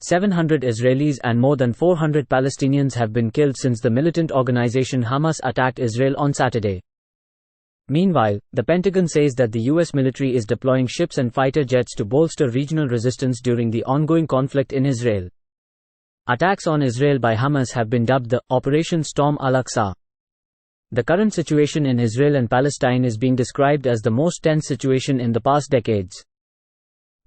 700 Israelis and more than 400 Palestinians have been killed since the militant organization Hamas attacked Israel on Saturday. Meanwhile, the Pentagon says that the U.S. military is deploying ships and fighter jets to bolster regional resistance during the ongoing conflict in Israel. Attacks on Israel by Hamas have been dubbed the Operation Storm Al-Aqsa. The current situation in Israel and Palestine is being described as the most tense situation in the past decades.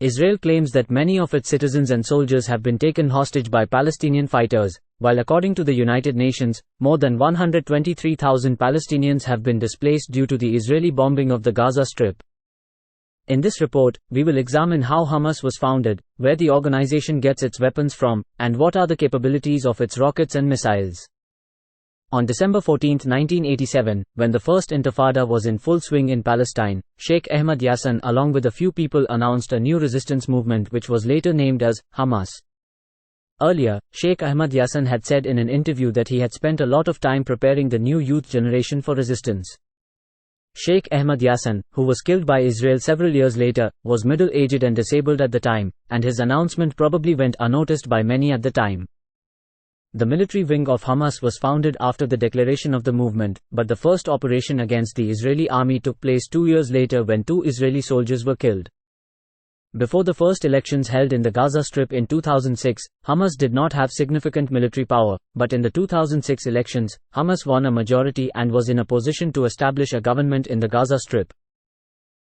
Israel claims that many of its citizens and soldiers have been taken hostage by Palestinian fighters, while according to the United Nations, more than 123,000 Palestinians have been displaced due to the Israeli bombing of the Gaza Strip. In this report, we will examine how Hamas was founded, where the organization gets its weapons from, and what are the capabilities of its rockets and missiles. On December 14, 1987, when the First Intifada was in full swing in Palestine, Sheikh Ahmad Yassin along with a few people announced a new resistance movement which was later named as Hamas. Earlier, Sheikh Ahmad Yassin had said in an interview that he had spent a lot of time preparing the new youth generation for resistance. Sheikh Ahmad Yassin, who was killed by Israel several years later, was middle-aged and disabled at the time, and his announcement probably went unnoticed by many at the time. The military wing of Hamas was founded after the declaration of the movement, but the first operation against the Israeli army took place 2 years later when 2 Israeli soldiers were killed. Before the first elections held in the Gaza Strip in 2006, Hamas did not have significant military power, but in the 2006 elections, Hamas won a majority and was in a position to establish a government in the Gaza Strip.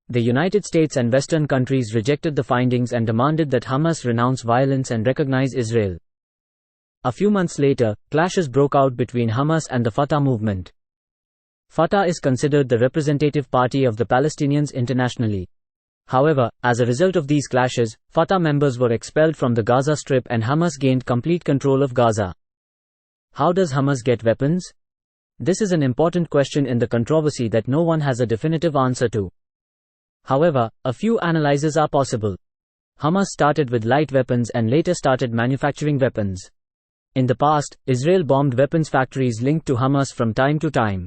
The United States and Western countries rejected the findings and demanded that Hamas renounce violence and recognize Israel. A few months later, clashes broke out between Hamas and the Fatah movement. Fatah is considered the representative party of the Palestinians internationally. However, as a result of these clashes, Fatah members were expelled from the Gaza Strip and Hamas gained complete control of Gaza. How does Hamas get weapons? This is an important question in the controversy that no one has a definitive answer to. However, a few analyses are possible. Hamas started with light weapons and later started manufacturing weapons. In the past, Israel bombed weapons factories linked to Hamas from time to time.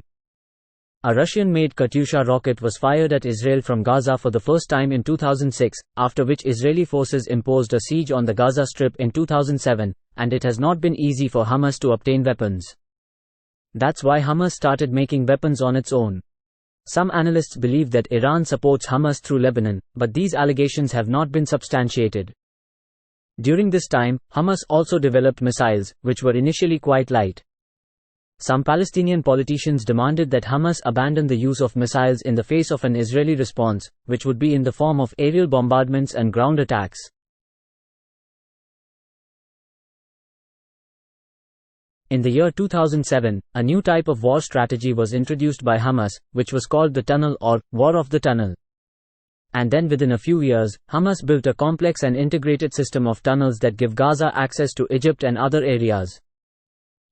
A Russian-made Katyusha rocket was fired at Israel from Gaza for the first time in 2006, after which Israeli forces imposed a siege on the Gaza Strip in 2007, and it has not been easy for Hamas to obtain weapons. That's why Hamas started making weapons on its own. Some analysts believe that Iran supports Hamas through Lebanon, but these allegations have not been substantiated. During this time, Hamas also developed missiles, which were initially quite light. Some Palestinian politicians demanded that Hamas abandon the use of missiles in the face of an Israeli response, which would be in the form of aerial bombardments and ground attacks. In the year 2007, a new type of war strategy was introduced by Hamas, which was called the Tunnel or War of the Tunnel. And then within a few years, Hamas built a complex and integrated system of tunnels that give Gaza access to Egypt and other areas.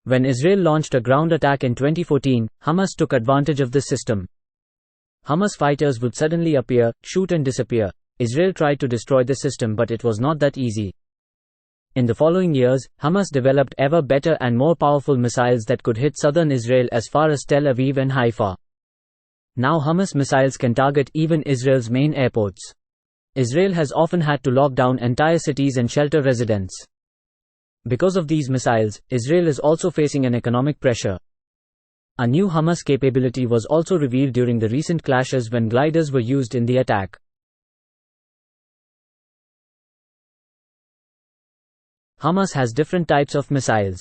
When Israel launched a ground attack in 2014, Hamas took advantage of this system. Hamas fighters would suddenly appear, shoot and disappear. Israel tried to destroy the system, but it was not that easy. In the following years, Hamas developed ever better and more powerful missiles that could hit southern Israel as far as Tel Aviv and Haifa. Now Hamas missiles can target even Israel's main airports. Israel has often had to lock down entire cities and shelter residents. Because of these missiles, Israel is also facing an economic pressure. A new Hamas capability was also revealed during the recent clashes when gliders were used in the attack. Hamas has different types of missiles.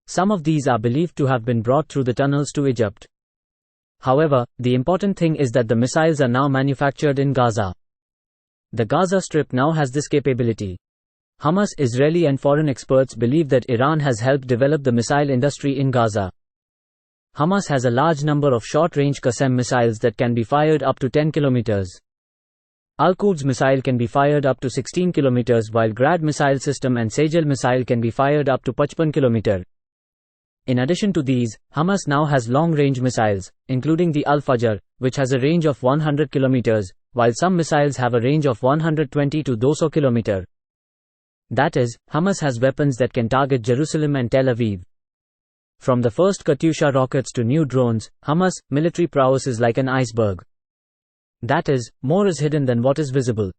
Some of these are believed to have been brought through the tunnels to Egypt. However, the important thing is that the missiles are now manufactured in Gaza. The Gaza Strip now has this capability. Hamas, Israeli and foreign experts believe that Iran has helped develop the missile industry in Gaza. Hamas has a large number of short-range Qassam missiles that can be fired up to 10 kilometers. Al-Quds missile can be fired up to 16 kilometers, while Grad missile system and Sejal missile can be fired up to 55 kilometers. In addition to these, Hamas now has long-range missiles, including the Al-Fajr, which has a range of 100 kilometers, while some missiles have a range of 120 to 200 kilometers. That is, Hamas has weapons that can target Jerusalem and Tel Aviv. From the first Katyusha rockets to new drones, Hamas' military prowess is like an iceberg. That is, more is hidden than what is visible.